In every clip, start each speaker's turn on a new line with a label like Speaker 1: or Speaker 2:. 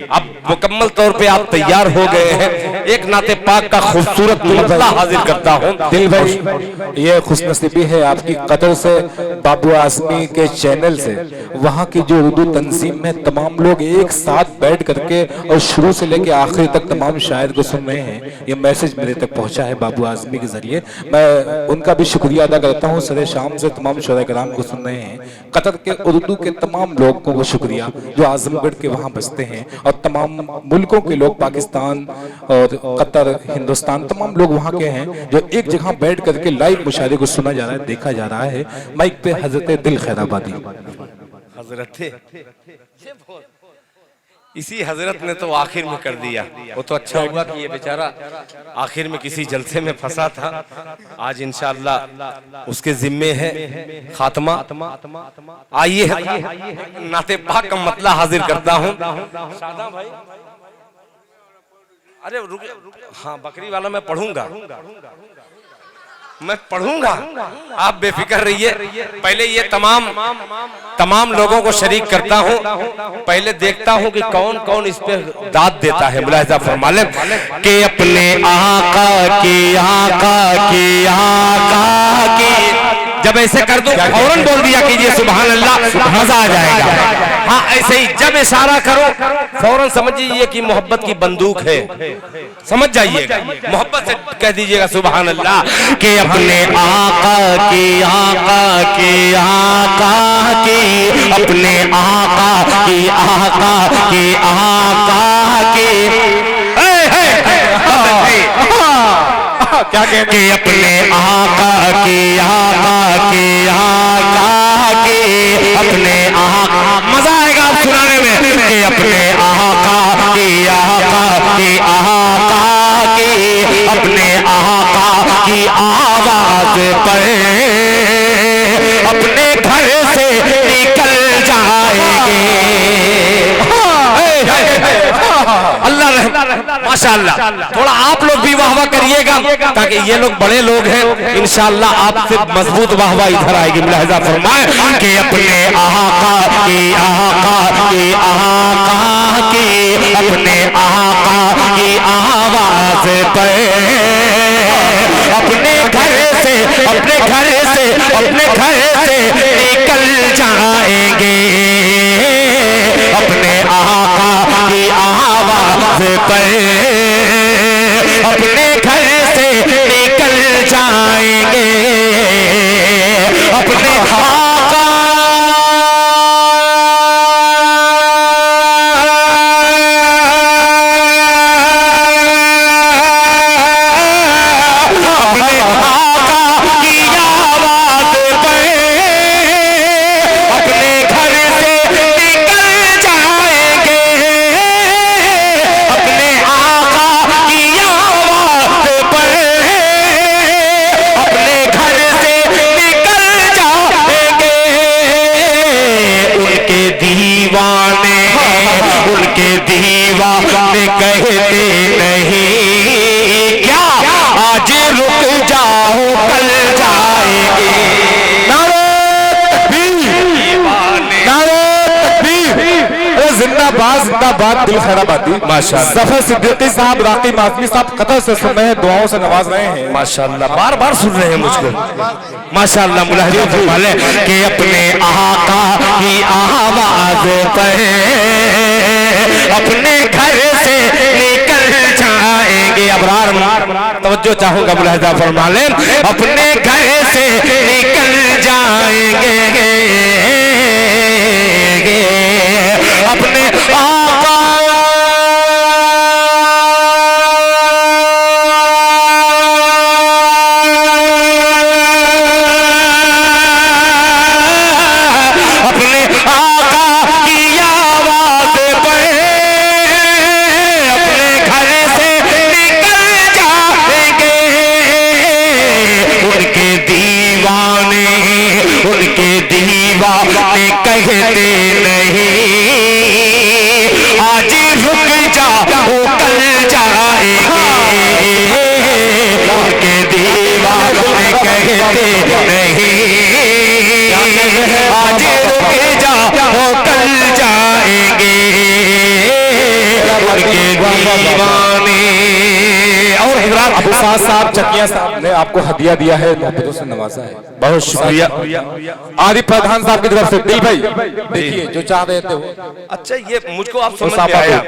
Speaker 1: अब मुकम्मल तौर पे आप तैयार हो गए हैं। एक नाते पाक का खूबसूरत मसला हाजिर करता हूँ।
Speaker 2: दिल भाई, ये खुशनसीबी है आपकी कतर से, बाबू आज़मी के चैनल से वहाँ की जो उर्दू तंजीम में तमाम लोग एक साथ बैठ करके और शुरू से लेकर आखिर तक तमाम शायर को सुन रहे हैं। ये मैसेज मेरे तक पहुँचा है बाबू आज़मी के जरिए। मैं उनका भी शुक्रिया अदा करता हूँ। सरे शाम से तमाम शुरा कराम को सुन रहे हैं। कतर के उर्दू के तमाम लोगों को शुक्रिया जो आजमगढ़ के वहाँ बसते हैं, और तमाम मुल्कों के लोग, पाकिस्तान और कतर, हिंदुस्तान, तमाम लोग वहाँ के हैं जो एक जगह बैठ करके लाइव मुशायरे को सुना जा रहा है, देखा जा रहा है। माइक पे हजरत दिल खैराबादी।
Speaker 1: इसी हजरत ने तो आखिर में कर दिया। वो तो अच्छा हुआ कि ये बेचारा आखिर में किसी जलसे में फंसा था। आज इंशाअल्लाह उसके जिम्मे है खात्मा। आइए नाते पाक का मतला हाजिर करता हूँ। अरे रुक, हाँ बकरी वाला मैं पढ़ूंगा, मैं पढ़ूंगा, आप बेफिक्र रहिए। पहले ये तमाम लोगों को शरीक करता हूँ। पहले देखता हूँ कि कौन कौन इस पे दाद देता है। मुलाहिजा फरमा लें कि अपने आका की जब ऐसे कर दो फौरन बोल दिया कीजिए सुभान अल्लाह, मजा आ जाएगा। हाँ ऐसे ही जब इशारा करो फौरन समझिए कि मोहब्बत की बंदूक है, समझ जाइएगा। मोहब्बत से कह दीजिएगा सुभान अल्लाह कि अपने आका की अपने आका की क्या कहते हैं? अपने आका की अपने आका, मजा आएगा आप सुनाने में कि अपने आका की अपने आका की आवाज पर अपने घर से निकल जाएंगे। अल्लाह माशाअल्लाह, थोड़ा आप लोग भी वाहवा करिएगा ताकि ये लोग बड़े लोग हैं। इंशाअल्लाह आपसे मजबूत वाहवा इधर आएगी। मुलाहिजा फरमाएं कि अपने आका की अपने आका की आवाज पर अपने घर से निकल जाएंगे। अपने आका की आवाज पर अपने घर से निकल जाएंगे। अपने आका की आवाज पर अपने घर से निकल जाएंगे। अपने आका की आवाज पर अपने घर से निकल जाएंगे। उनके दीवाने कहते नहीं क्या आज रुक जाओ कल जाएंगे।
Speaker 2: जिंदाबाद दिल खैराबादी। माशाअल्लाह ज़फर सिद्दीकी साहब, राकी माज़मी साहब कतर से सुन रहे हैं, दुआओं से नवाज रहे हैं।
Speaker 1: माशाअल्लाह बार बार सुन रहे हैं मुझको। माशाअल्लाह मुलाहिजा फरमाले कि अपने आका की आवाज पर अपने घर से निकल जाएंगे। अबरार तवज्जो चाहूंगा, मुलाहिजा फरमाले अपने घर से निकल जाएंगे। अपने आका की आवाज पर अपने घर से निकल जाएंगे। उनके दीवाने कहते नहीं आज रुक जाओ कल जाएंगे। उनके दीवाने कहते नहीं आज रुक जाओ कल जाएंगे। दीवाने। और हजरात
Speaker 2: अबू साद साहब चकिया साहब ने आपको हदिया दिया है, मोहब्बतों से नवाजा है,
Speaker 1: बहुत शुक्रिया।
Speaker 2: आरिफ प्रधान साहब की तरफ से दिल भाई देखिए जो चाह रहे थे वो।
Speaker 1: अच्छा, ये मुझको आप समझ में आया,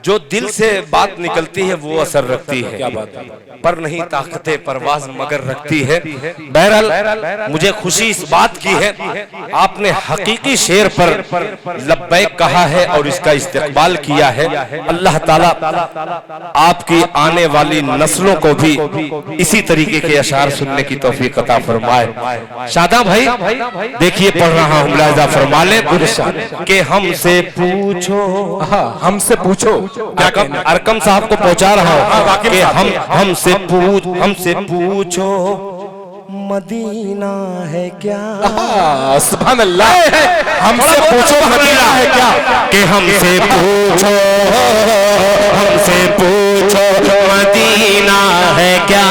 Speaker 1: जो दिल से बात निकलती है वो असर रखती है,
Speaker 2: क्या बात है,
Speaker 1: पर नहीं ताकते परवाज मगर रखती है। बहरहाल मुझे खुशी इस बात की है, आपने हकीकी शेर पर लब्बैक कहा है और इसका इस्तेकबाल किया है। अल्लाह ताला आपकी आने वाली नस्लों को भी इसी तरीके के अशार सुनने की तौफीक अता फरमाए। शादा भाई देखिए पढ़ रहा हूँ, मुलाहिजा फरमा ले कि हमसे पूछो,
Speaker 2: हमसे पूछो,
Speaker 1: अरकम साहब को पहुंचा रहा हूँ कि हमसे पूछो मदीना है क्या।
Speaker 2: सुभान अल्लाह, हमसे पूछो मदीना है क्या,
Speaker 1: कि हमसे पूछो मदीना है क्या,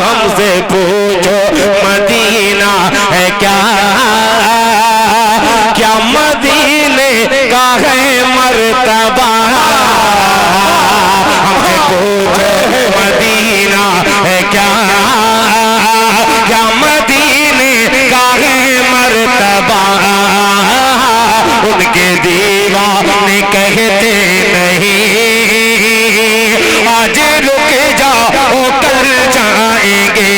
Speaker 1: हमसे पूछो मदीना है क्या, क्या मदीने का है मर्तबा, हमसे पूछो मदीना है क्या, क्या मदीने का है मर्तबा, उनके दीवाने कहते नहीं आज रुक जाओ कल जाएंगे,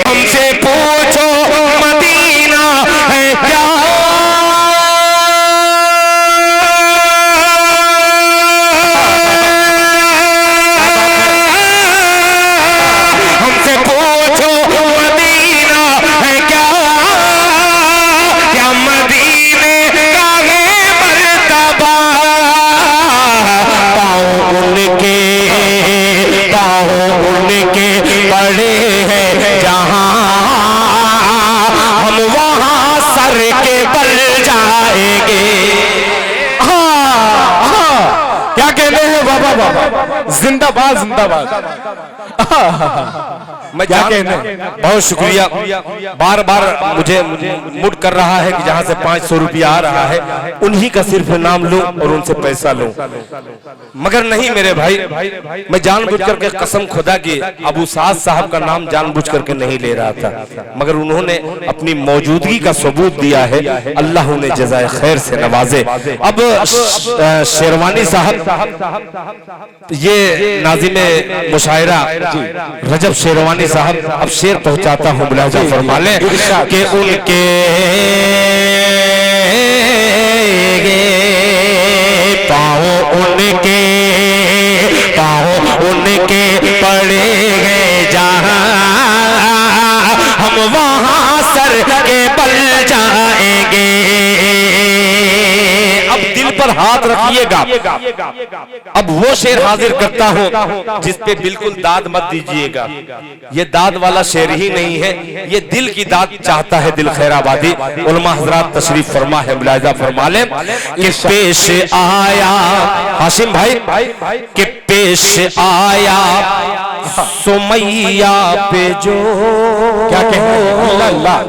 Speaker 1: हमसे पूछो मदीना है क्या, हमसे पूछो मदीना है क्या, क्या मदीने का है मर्तबा, पाँव उनके पड़े हैं जहाँ, हम वहाँ सर के बल जाएंगे।
Speaker 2: क्या कहते हैं बाबा, बाबा जिंदाबाद जिंदाबाद।
Speaker 1: मैं क्या कहना, बहुत शुक्रिया। बार बार मुझे मुड कर रहा है कि जहाँ से 500 रुपया आ रहा है उन्हीं का सिर्फ नाम लूं और उनसे पैसा लूं, मगर नहीं मेरे भाई, मैं जानबूझ करके कसम खुदा की अबू साद साहब का नाम जानबूझ करके नहीं ले रहा था, मगर उन्होंने अपनी मौजूदगी का सबूत दिया है। अल्लाह उन्हें जज़ाए खैर से नवाजे। अब शेरवानी साहब, ये नाज़िम मुशायरा रजब शेरवानी साहब, अब शेर पहुंचाता हूं, मुलाहिजा फरमा लें कि उनके पाँव उनके पड़े गए जहां, हम वहां सर के बल जाएंगे। अब दिल पर हाथ रखिएगा, अब वो शेर हाजिर करता हूं जिस पे बिल्कुल दाद मत दीजिएगा, ये दाद वाला शेर ही नहीं है, ये दिल की दाद चाहता है दिल खैराबादी। उलमा हजरात तशरीफ फरमा है, मुलाहिजा फरमा लें कि पेश आया हाशिम भाई कि पेश आया सुमैया पे जो,
Speaker 2: क्या कहते हैं,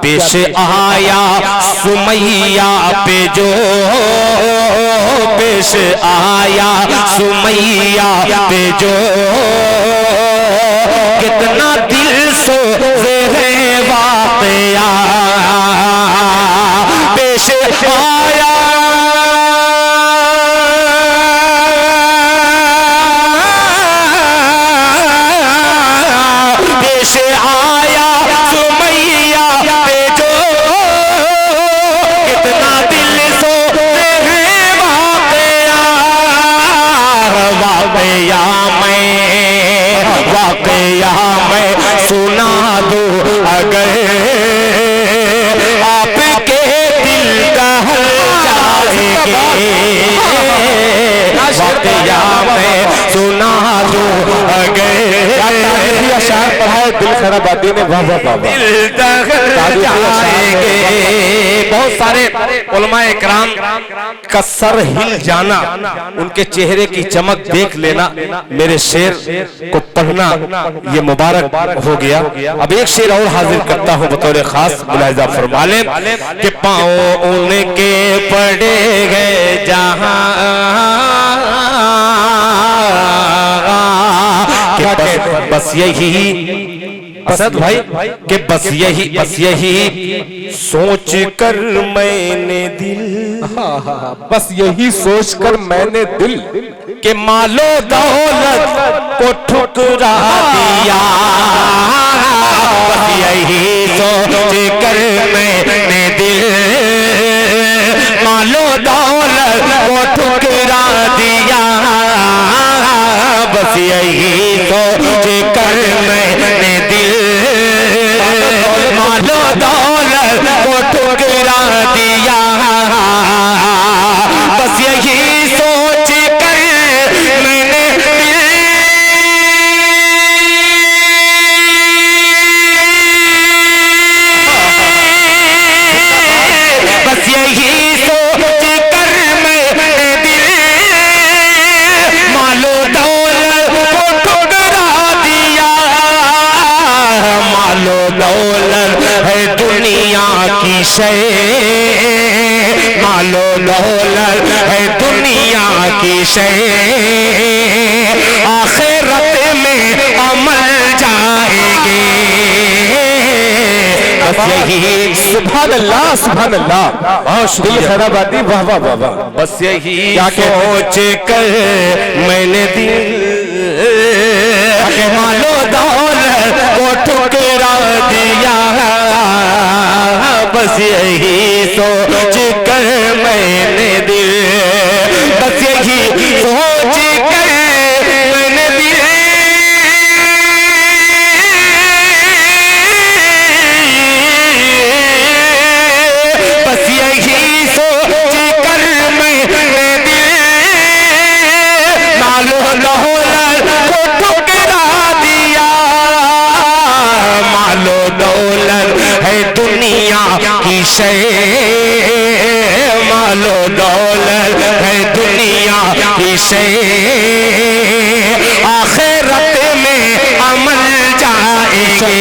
Speaker 1: पेश आया सुमैया पे जो, पेश आया सुमैया पे जो, कितना दिल सोज़े है वाक़या, पेश आया वाक़या मैं सुना दो अगर आपके दिल का हल जाएंगे, वाक़या मैं सुना दो अगर,
Speaker 2: शायर पढ़ाए दिल खैराबादी ने वाह वाह वाह
Speaker 1: दिल दहल जाएंगे। बहुत सारे उलमा इकराम का सर हिल जाना, उनके चेहरे की चमक देख लेना, मेरे शेर को पढ़ना ये मुबारक हो गया। अब एक शेर और हाजिर करता हूँ बतौर खास, मुलाहिजा फरमा लें कि पाँव उनके पड़े गए जहाँ बस यही असद भाई कि बस यही सोच कर मैंने दिल,
Speaker 2: बस यही सोचकर मैंने दिल
Speaker 1: के मालो दौलत को ठुकरा दिया। बस यही सोच कर मैंने दिल मालो दौलत को ठुकरा दिया। बस यही सोच कर मैंने दिल मालो दौलत को ठुकरा दिया। बस यही सोच कर मैंने बस यही सोच कर मैंने दिल मालो दौलत को ठुकरा दिया। मालो दौलत है दुनिया की शय, मालो दौलत है दुनिया की शय, आखिरत में अमल जाएंगे। बस यही
Speaker 2: सुभान अल्लाह सुभान अल्लाह।
Speaker 1: बहुत शुक्रिया
Speaker 2: खैराबादी वाह वाह वाह वाह।
Speaker 1: बस यही सोच कर मैंने दिल मालो दौलत को ठुकरा दिया। बस यही सोच कर मैंने दिल, बस यही सोच कर मैंने दिल बस यही सोच कर मैंने दिल मालो दौलत को ठुकरा दिया। मालो दौलत है दुनिया की शय, मालो दौलत है दुनिया की शय, आखिरत में अमल जाएंगे।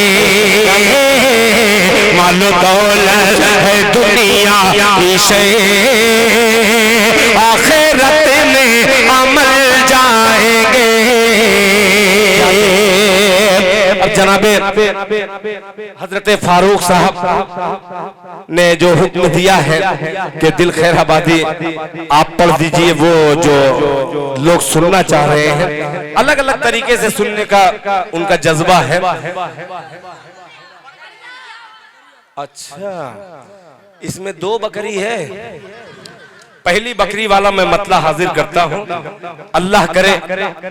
Speaker 1: मालो दौलत है दुनिया की शय, आखिरत में अमल जाएंगे। अब जनाबे हजरत फारूक साहब ने जो हुक्म दिया है कि दिल खैराबादी आप पढ़ दीजिए, वो जो लोग सुनना चाह रहे हैं, अलग अलग तरीके से सुनने का उनका जज्बा है। अच्छा, इसमें 2 बकरी है। पहली बकरी वाला मैं मतला हाजिर करता हूँ। अल्लाह करे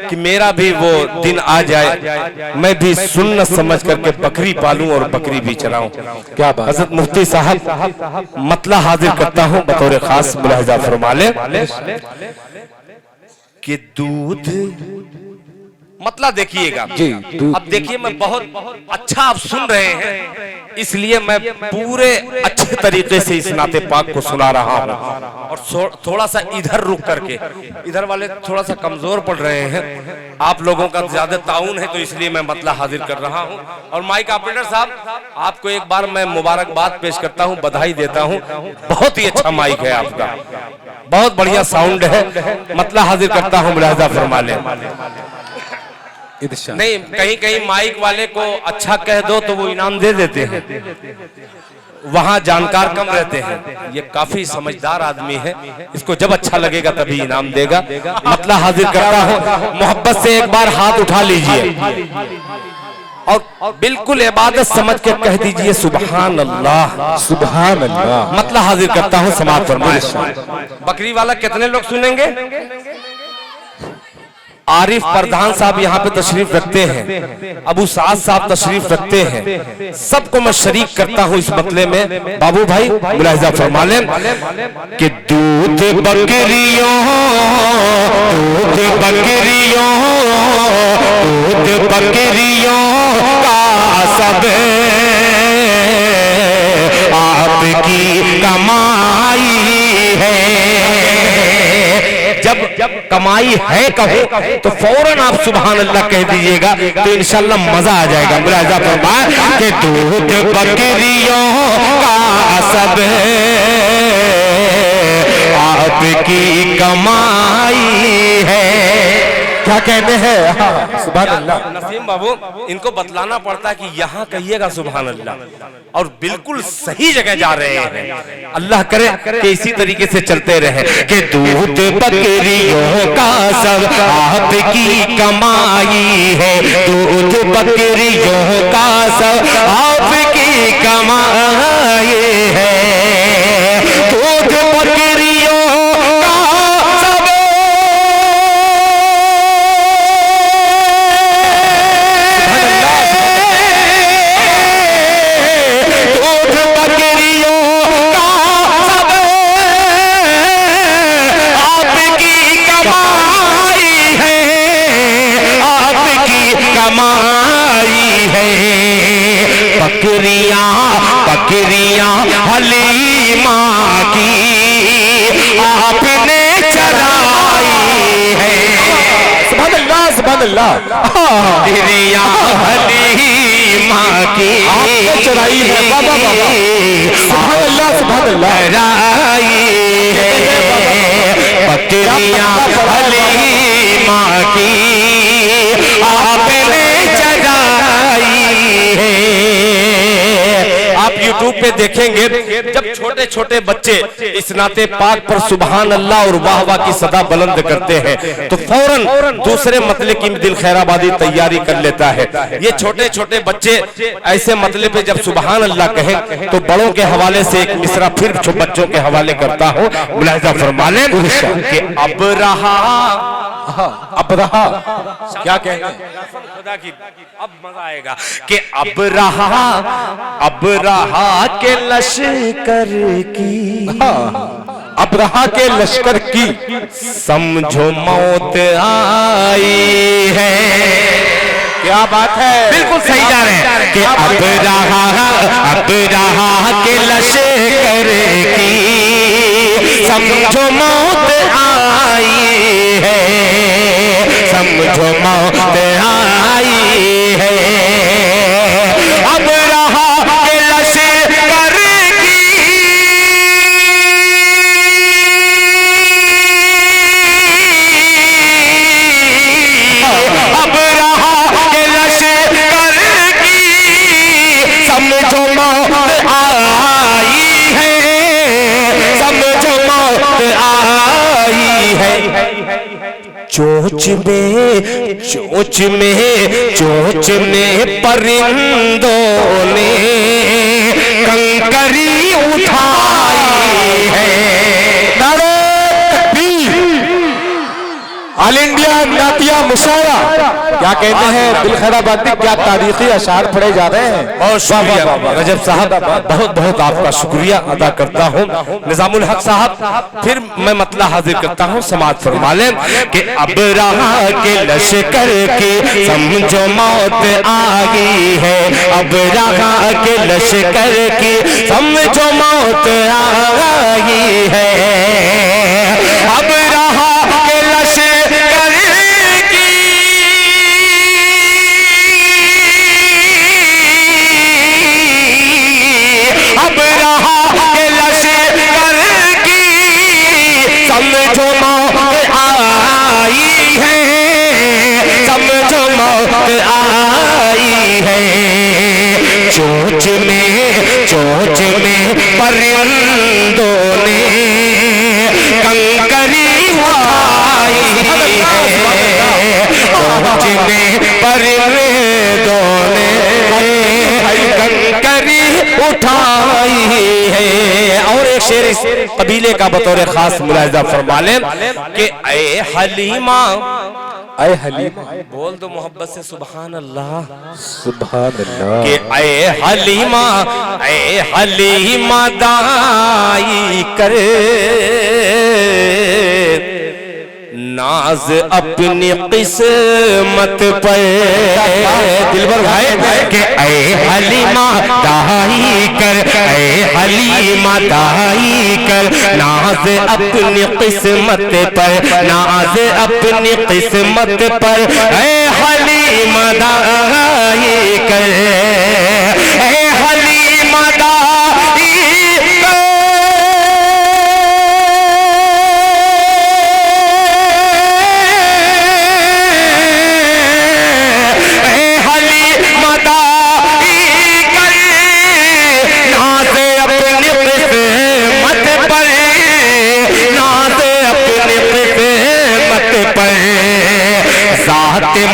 Speaker 1: कि मेरा भी वो दिन आ जाए, मैं भी सुन्न समझ करके बकरी पालूं और बकरी भी चलाऊं। क्या बात। हजरत मुफ्ती साहब मतला हाजिर करता हूँ बतौर खास, मुलाहिजा फरमा ले कि दूध मतला देखिएगा जी। अब देखिए, मैं बहुत अच्छा आप सुन रहे हैं, इसलिए मैं पूरे अच्छे तरीके से इस नाते पाक को सुना रहा हूँ। और थोड़ा सा इधर रुक करके, इधर वाले थोड़ा सा कमजोर पड़ रहे हैं, आप लोगों का ज्यादा ताउन है, तो इसलिए मैं मतला हाजिर कर रहा हूँ। और माइक ऑपरेटर साहब, आपको एक बार मैं मुबारकबाद पेश करता हूँ, बधाई देता हूँ। बहुत ही अच्छा माइक है आपका, बहुत बढ़िया साउंड है। मतला हाजिर करता हूँ, मुलाहिजा फरमा लें। नहीं, कहीं कहीं माइक वाले को अच्छा कह दो तो वो इनाम दे देते हैं, वहाँ जानकार कम रहते हैं। ये काफी समझदार आदमी है, इसको जब अच्छा लगेगा तभी इनाम देगा। मतला हाजिर करता हूँ, मोहब्बत से एक बार हाथ उठा लीजिए और बिल्कुल इबादत समझ के कह दीजिए सुभान अल्लाह
Speaker 2: सुभान अल्लाह।
Speaker 1: मतला हाजिर करता हूँ, समाप्त फरमाइए। बकरी वाला कितने लोग सुनेंगे? आरिफ प्रधान साहब यहाँ पे तशरीफ रखते हैं, अबू साद साहब तशरीफ रखते हैं, सबको मैं शरीक करता हूँ इस मतले में। बाबू भाई मुलाहिजा फरमा लें कि दूध बकरियों का कमाई है कहो तो फौरन आप सुभान अल्लाह कह दीजिएगा तो इंशाल्लाह मजा आ जाएगा। मुलाहिजा फरमाए कि दूध बकरियों का सब आपकी कमाई है।
Speaker 2: क्या कहते हैं? हाँ, सुभान अल्लाह।
Speaker 1: नसीम बाबू इनको बतलाना पड़ता है कि यहाँ कहिएगा सुभान अल्लाह और बिल्कुल सही जगह जा रहे हैं। अल्लाह करे कि इसी तरीके से चलते रहे कि दूध बकरियों का सब आपकी कमाई है, दूध बकरियों का सब आपकी कमाई है, दूध बकरियों बकरियां हलीमा की आपने चराई है।
Speaker 2: सुभान अल्लाह, सुभान अल्लाह।
Speaker 1: बकरियां हलीमा की
Speaker 2: आपने चराई है। बाबा बाबा, सुभान अल्लाह, सुभान अल्लाह।
Speaker 1: चराई है बकरियां हलीमा की आपने चराई है। आप YouTube पे देखेंगे जब छोटे छोटे बच्चे इस नाते पाक पर सुभान अल्लाह और वाह वाह की सदा बुलंद करते हैं तो फौरन दूसरे मतले की दिल खैराबादी तैयारी कर लेता है। ये छोटे छोटे बच्चे ऐसे मतले पे जब सुभान अल्लाह कहें तो बड़ों के हवाले से एक मिसरा फिर बच्चों के हवाले करता हूँ। मुलाहिजा फरमा लें कि अब रहा क्या कहना खुदा की अब मजा आएगा कि अब रहा के लश्कर की,
Speaker 2: अब रहा के लश्कर की
Speaker 1: समझो मौत आई है।
Speaker 2: क्या बात है,
Speaker 1: बिल्कुल सही जा रहे हैं कि अब रहा के लश्कर की समझो मौत आई है, समझो मौत आई है। अब रहा के लश्कर की अब रहा के लश्कर की समझो मौत आई है, समझो मौत आई है। चोंच में परिंदों ने कंकरी उठाई है।
Speaker 2: नारे तकबीर, ऑल इंडिया नातिया मुशायरा। क्या कहते हैं दिल खैराबादी, क्या तारीखी अशार पढ़े जा रहे हैं।
Speaker 1: बहुत शुक्रिया रजब साहब, बहुत बहुत आपका शुक्रिया अदा करता हूँ। निजामुल हक साहब फिर मैं मतला हाजिर करता हूँ, समाअत फरमा लें कि अब रहा के लश्कर की समझो मौत आ गई है, अब रहा के लश्कर की समझो मौत आ गई है। अब रहा के लश्कर की अब रहा के लश्कर की समझो मौत आई है, समझो मौत आई है। चोंच में परिंदों ने कंकरी उठाई है, चोंच में परिंदों ने कंकरी उठाई है। और एक शेर इस कबीले का बतौर खास मुलाहिजा फरमा लें कि ऐ हलीमा,
Speaker 2: ऐ हलीमा,
Speaker 1: बोल दो मोहब्बत से सुभान अल्लाह,
Speaker 2: सुभान अल्लाह।
Speaker 1: कि ऐ हलीमा दाई कर नाज अपनी किस्मत पर। दिलबर भाई के ऐ हलीमा दाई कर, ऐ हलीमा दाई कर, नाज अपनी किस्मत पर, नाज अपनी किस्मत पर, ऐ हलीमा दाई कर, ऐ हलीमा दाई कर।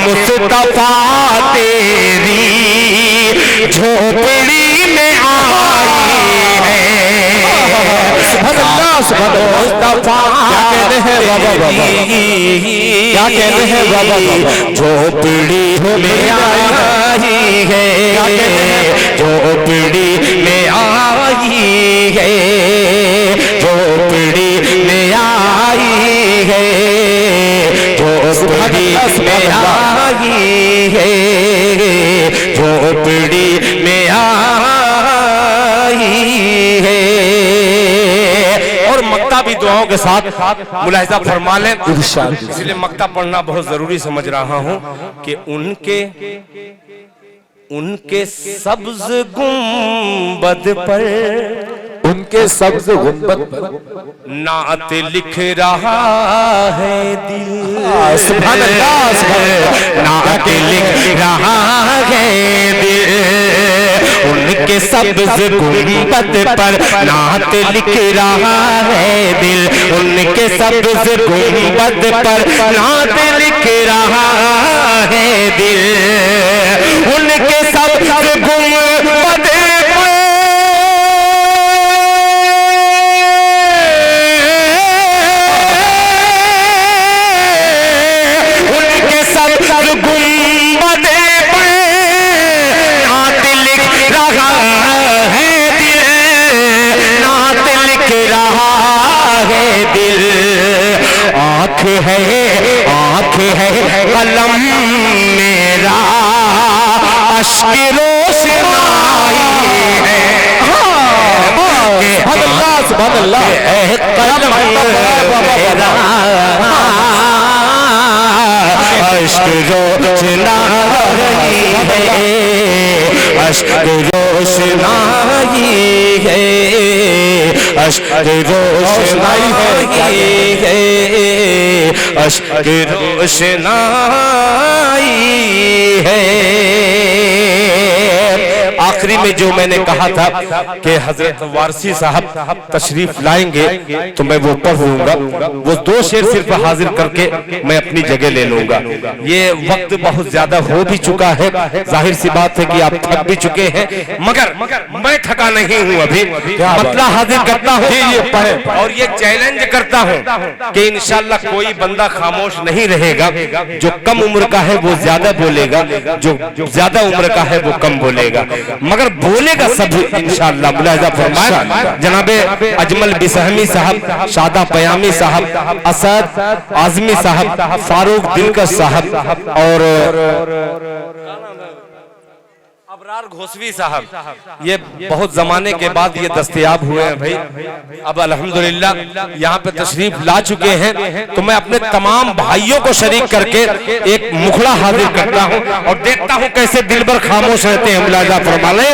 Speaker 1: मुस्तफा तेरी झोपड़ी में आई है। मुस्तफा क्या कहते हैं बाबा, क्या कहते हैं बाबा, झोपड़ी में आई है, झोपड़ी में आई है, झोपड़ी में आई है, झोपड़ी में आई है, झोपड़ी में आई है। और मक्ता भी दुआओं के साथ मुलाहिजा फरमा लें, इसलिए मक्ता पढ़ना बहुत जरूरी समझ रहा हूं कि उनके सब्ज गुंबद पर,
Speaker 2: उनके सब्ज गुंबद पर
Speaker 1: नात लिख रहा है दिल।
Speaker 2: सुभान अल्लाह,
Speaker 1: नात लिख रहा है दिल, उनके सब्ज गुंबद पर नात लिख रहा है दिल, उनके सब्ज गुंबद पर नात लिख रहा है दिल, उनके सब्ज गुंबद है, आँख है कलम मेरा अश्क रोशनाई है। सुभान अल्लाह, कलम मेरा अश्क रोशनाई है, अश्क रोशनाई है, अश्क रोशनाई है, अश्क रोशनाई है। आखिरी में जो मैंने कहा था कि हजरत वारसी साहब तशरीफ लाएंगे तो मैं वो पढ़ूंगा, वो 2 शेर सिर्फ हाजिर करके मैं अपनी जगह ले लूंगा। ये वक्त बहुत ज्यादा हो भी चुका है, जाहिर सी बात है कि आप थक भी चुके हैं, मगर मैं थका नहीं हूं अभी। मतलब हाजिर करता हूं और ये चैलेंज करता हूं कि इंशाल्लाह कोई बंदा खामोश नहीं रहेगा। जो कम उम्र का है वो ज्यादा बोलेगा, जो ज्यादा उम्र का है वो कम बोलेगा, मगर बोलेगा सब इंशाअल्लाह। मुलाहिजा फरमाए जनाबे अजमल बिसहमी साहब, शादा पयामी साहब, असद आजमी साहब, फारूक दिलकश साहब और अबरार घोसवी साहब, ये बहुत जमाने के बाद ये दस्तयाब हुए हैं भाई। अब अल्हम्दुलिल्लाह यहाँ पे तशरीफ ला चुके हैं, तो मैं अपने तमाम भाइयों को शरीक करके एक मुखड़ा हाजिर करता हूँ और देखता हूँ कैसे दिल भर खामोश रहते हैं। मुलाहिजा फरमा ले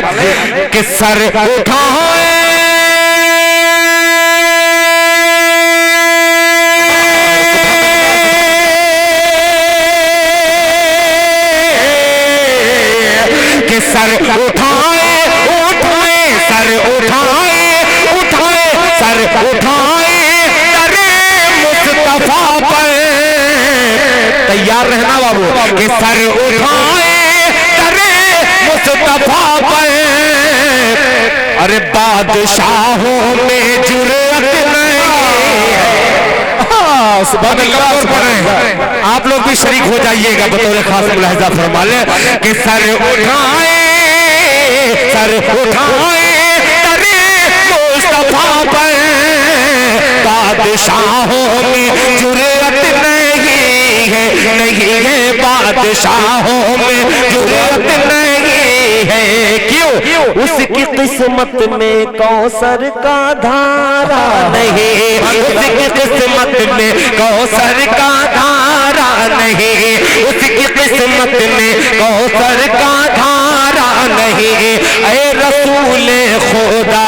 Speaker 1: कि सर उठाए सर उठाए उठाए सर उठाए उठाए सर उठाए करे मुस्तफा पर। तैयार रहना बाबू कि सर उठाए करे मुस्तफा पर। अरे बादशाहों में जुर्रत नहीं है। आप लोग भी शरीक हो जाइएगा बतौर खास। मुलाहिजा फरमा ले कि सर उठाए करे मुस्तफा पर। बादशाहों में जुर्रत नहीं नहीं है बादशाहों में जुर्रत नहीं है। क्यों? उसकी किस्मत में कौसर का धारा नहीं, उसकी किस्मत में कौसर का धारा नहीं, उसकी किस्मत में कौसर का धारा नहीं। ऐ रसूले खुदा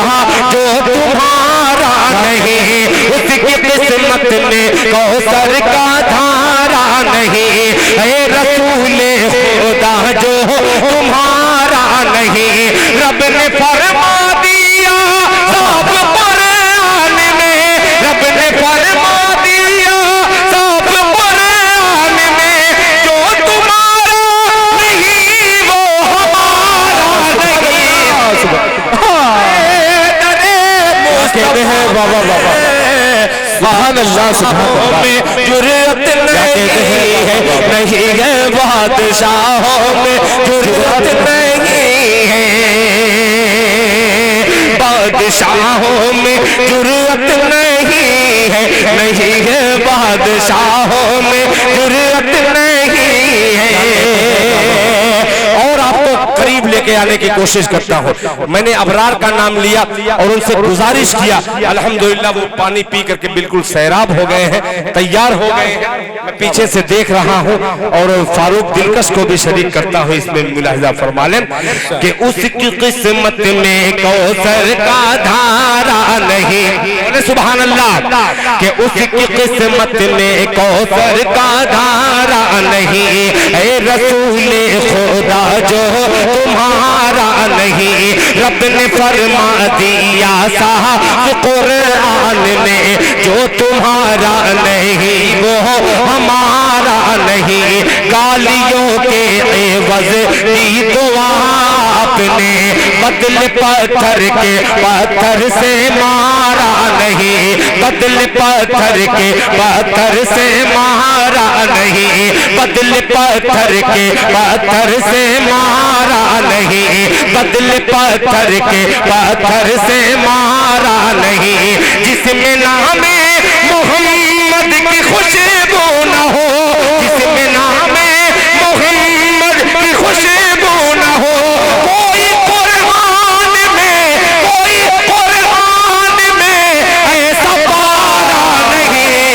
Speaker 1: जो तुम्हारा नहीं, उसकी किस्मत में कौसर का धारा नहीं। ऐ रसूले खुदा जो तुम्हारा नहीं। रब ने फरमा दिया सब कुरान में, रब ने फरमा दिया सब कुरान में, जो तुम्हारा नहीं वो हमारा नहीं। कहते हैं बाबा बाबा सुभान अल्लाह सुभान में जुर्रत नहीं है, नहीं है बादशाहों में जुर्रत नहीं है, बादशाहों में जुर्रत नहीं है, नहीं है बादशाहों में जुर्रत नहीं है। और आपको करीब लेके आने की कोशिश करता हूं। मैंने अबरार का नाम लिया और उनसे गुजारिश किया, अल्हम्दुलिल्लाह वो पानी पी करके बिल्कुल सैराब हो गए हैं, तैयार हो गए हैं। मैं पीछे से देख रहा हूं और फारूक दिलकश को भी शरीक करता हूं इसमें मुलाहिजा फरमा लें कि उसकी किस्मत में कौसर का धारा नहीं, सुभान अल्लाह, कि उसकी किस्मत में कौसर का धारा नहीं। ऐ रसूले खुदा जो तुम्हारा नहीं। रब ने फरमा दिया साहब कुरान में, जो तुम्हारा नहीं वो हमारा नहीं। गालियों के एवज दी दुआ आपने, बदले पत्थर के पत्थर से मारा नहीं, बदले पत्थर के पत्थर से मारा नहीं, बदले पत्थर के पत्थर से मारा नहीं, बदले पत्थर के पत्थर से मारा नहीं। जिसमें नामे मोहम्मद की खुशबू न हो, जिसमें नामे मोहम्मद की खुशबू न हो, कोई कुरान में, कोई कुरान में ऐसा पारा नहीं।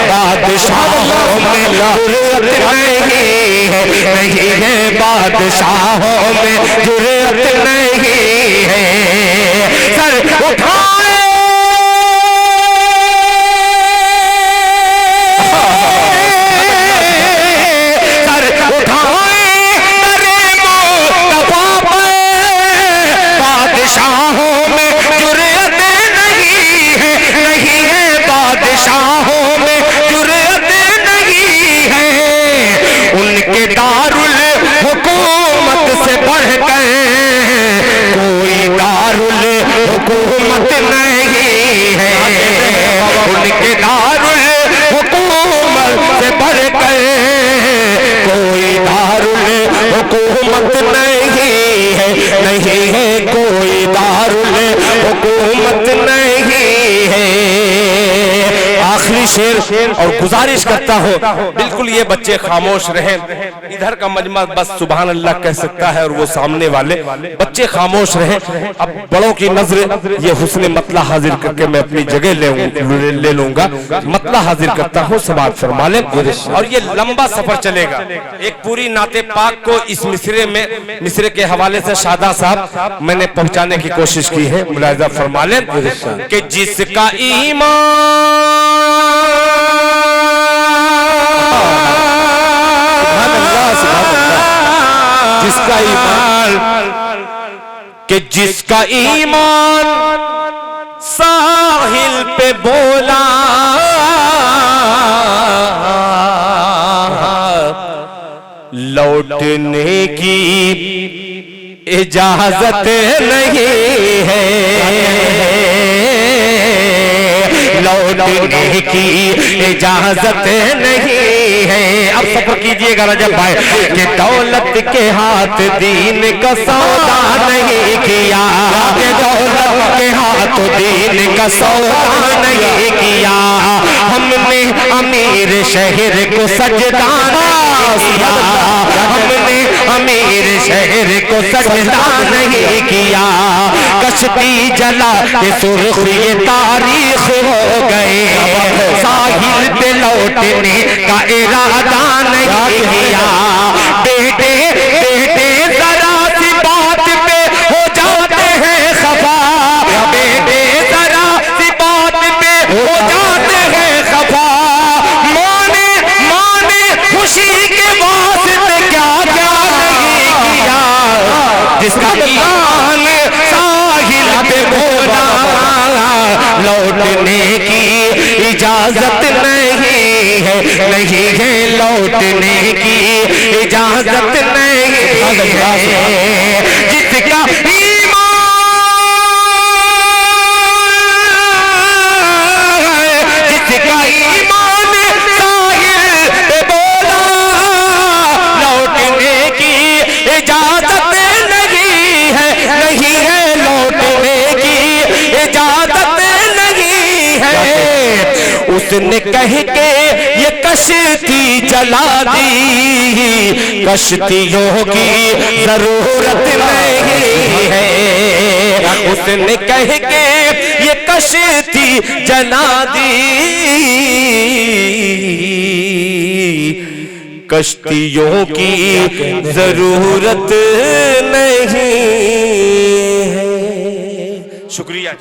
Speaker 1: बादशाहों में जुर्रत नहीं है, नहीं है बादशाहों में जुर्रत नहीं है। सर उठाए सर उठाए अरे मुस्तफा पे, बादशाहों में जुर्रत नहीं है, नहीं है बादशाहों में जुर्रत नहीं है। उनके दारुल हुकूमत से बढ़कर कोई दारुल हुकूमत नहीं है, उनके दारुल हुकूमत से बढ़कर कोई दारुल हुकूमत नहीं है, नहीं है कोई दारुल हुकूमत नहीं है। आखिरी शेर और गुजारिश करता हूँ बिल्कुल ये बच्चे खामोश रहें, इधर का मजमा बस सुभान अल्लाह कह सकता है और वो सामने वाले बच्चे खामोश रहें। अब बड़ों की नजर ये हुस्न मतला हाजिर करके मैं अपनी जगह ले लूंगा। मतला हाजिर करता हूँ, समाअत फरमा लें। और ये लंबा सफर चलेगा, एक पूरी नाते पाक को इस मिसरे में, मिसरे के हवाले से शादा साहब मैंने पहुंचाने की कोशिश की है, मुलाहिजा फरमा लें कि जिसका जिसका ईमान, कि जिसका ईमान साहिल पे बोला, लौटने की इजाजत नहीं है, लौटने की इजाजत नहीं है। अब सफर कीजिएगा रजब भाई कि दौलत के हाथ दीन का सौदा नहीं किया, दौलत के हाथ दीन का सौदा नहीं किया। हमने अमीर शहर को सजदा किया, हमने अमीर शहर को सजदा नहीं किया। कश्ती जला के सुर्ख ये तारीख हो गए, साहिल पे लौटने का इरादा नहीं किया। बेटे बेटे जरा सी बात पे हो जाते हैं खफा, बेटे जरा सी बात पे हो जाते हैं खफा। माने माने खुशी के वास्ते क्या क्या नहीं किया, जिसका ईमान साहिल पे बोला लौटने की इजाजत नहीं है, नहीं है लौटने की इजाजत नहीं है। जिसका जिसका ईमान साहिल पे बोला लौटने की इजाजत नहीं है, नहीं है लौटने की इजाजत नहीं है। उसने कह के ये कश्ती जला दी, कश्तियों की जरूरत नहीं है। उसने कह के ये कश्ती जला दी, कश्तियों की जरूरत नहीं है। शुक्रिया।